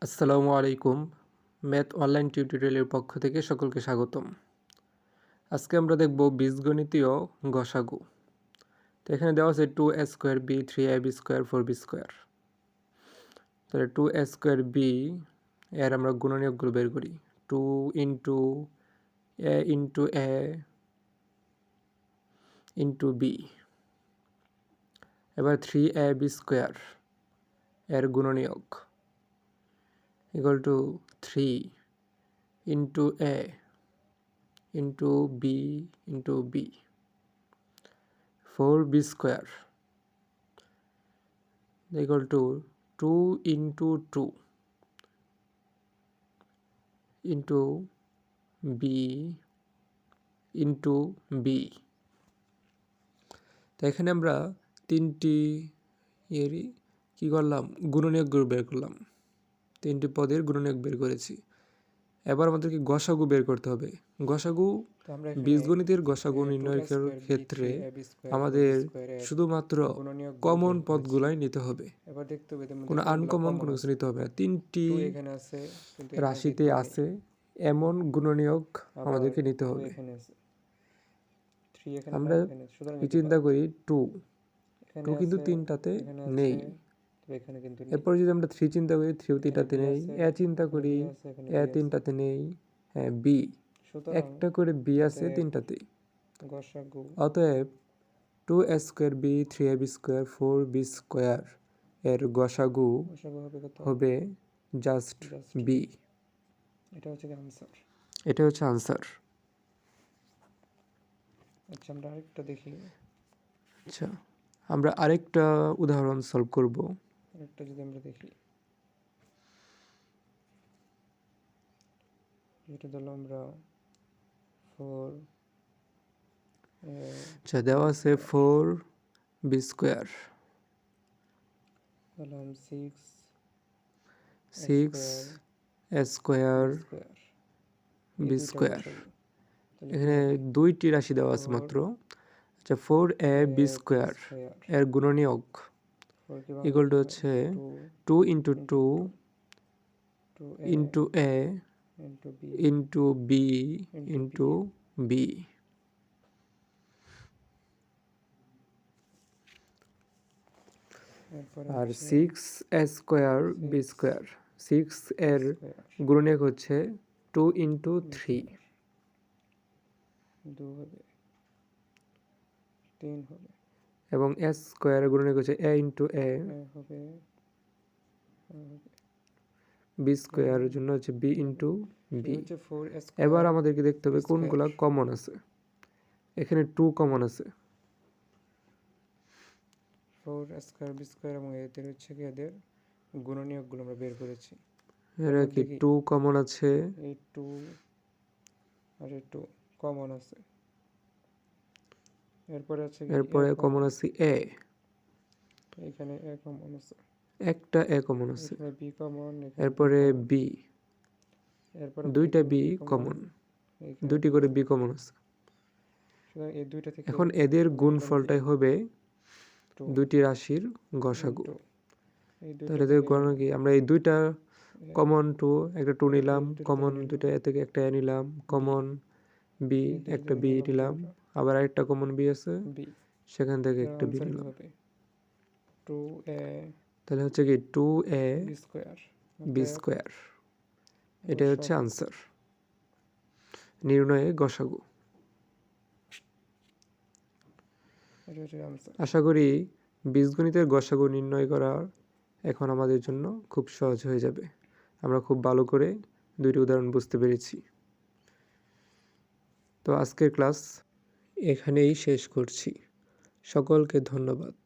আসসালামু আলাইকুম। Math online টিউটোরিয়ালের পক্ষ থেকে সকলকে স্বাগতম। আজকে আমরা দেখব বীজগণিতীয় গসাগু। তো এখানে দেওয়া আছে 2a square B 3ab square 4b square. তাহলে 2a স্কোয়ার বি এর আমরা গুণনীয়কগুলো বের করি। 2 ইন্টু এ ইন্টু এ ইন্টু বি। এবার 3ab স্কোয়ার এর গুণনীয়ক equal to 3 into a into b into b 4b square equal to 2 into 2 into b into b। তো এখানে আমরা তিনটি কি করলাম, গুণনীয়ক বের করলাম, তিনটি পদের গুণনীয়ক বের করেছি। এবার আমাদেরকে গসাগু বের করতে হবে। গসাগু বীজগণিতের গসাগু নির্ণয়ের ক্ষেত্রে আমাদের শুধুমাত্র কমন পদগুলাই নিতে হবে, কোনো আনকমন কোনো কিছু নিতে হবে না। তিনটি রাশিতে আছে এমন গুণনীয়ক আমাদেরকে নিতে হবে। আমরা চিন্তা করি 2 কিন্তু তিনটাতে নেই। এরপর যদি আমরা 3 চিন্তা করি 3 তিনটাতে নেই। এ চিন্তা করি এ তিনটাতে নেই। হ্যাঁ, বি একটা করে বি আছে তিনটাতেই। অতএব 2a square B 3ab square 4b square এর গসাগু হবে জাস্ট বি। এটা হচ্ছে আনসার। আচ্ছা, আমরা আরেকটা দেখি। আচ্ছা, আমরা আরেকটা উদাহরণ সলভ করব। আরেকটা যদি আমরা দেখি, যেটা দিলাম আমরা 4। আচ্ছা, দেওয়া আছে 4b স্কোয়ার দিলাম 6a স্কোয়ার b স্কোয়ার। এখানে দুইটি রাশি দেওয়া আছে মাত্র। আচ্ছা, 4ab স্কোয়ার এর গুণনীয়ক ইকুয়াল টু হচ্ছে 2 ইন্টু 2 ইন্টু এ ইন্টু বি ইন্টু বি। আর 6a স্কোয়ার বি স্কোয়ার, 6 এর গুণনীয়ক হচ্ছে 2 ইন্টু 3 এবং এ স্কোয়ার গুণনীয়ক হচ্ছে এ ইন্টু এ বি স্কোয়ারের জন্য হচ্ছে বি ইন্টু বি। এবার আমাদেরকে দেখতে হবে কোনগুলা কমন আছে। এখানে 2 কমন আছে। 4a স্কোয়ার বি স্কোয়ার এবং এদের হচ্ছে কি এদের গুণনীয়কগুলো আমরা বের করেছি। এরা কি 2 কমন আছে, এই 2 আর এই 2 কমন আছে। এরপরে কমন আছে এ, এখানে এ কমন আছে, একটা এ কমন আছে, বি কমন, এরপরে বি, এরপরে দুইটা বি কমন, দুইটি করে বি কমন আছে। এই দুইটা থেকে এখন এদের গুণফলটাই হবে দুইটি রাশির গসাগু। তাহলে এদের গণনা কি, আমরা এই দুইটা কমন 2 একটা 2 নিলাম, কমন দুইটা এ থেকে একটা এ নিলাম, কমন বি একটা বি নিলাম, আবার আরেকটা কমন বি আছে সেখান থেকে একটা বি নিলাম। 2a, তাহলে হচ্ছে কি 2a বি স্কোয়ার। এটাই হচ্ছে আনসার, নির্ণয়ে গসাগু। আশা করি বীজগণিতের গসাগু নির্ণয় করা এখন আমাদের জন্য খুব সহজ হয়ে যাবে। আমরা খুব ভালো করে দুইটি উদাহরণ বুঝতে পেরেছি। তো আজকের ক্লাস এখানেই শেষ করছি। সকলকে ধন্যবাদ।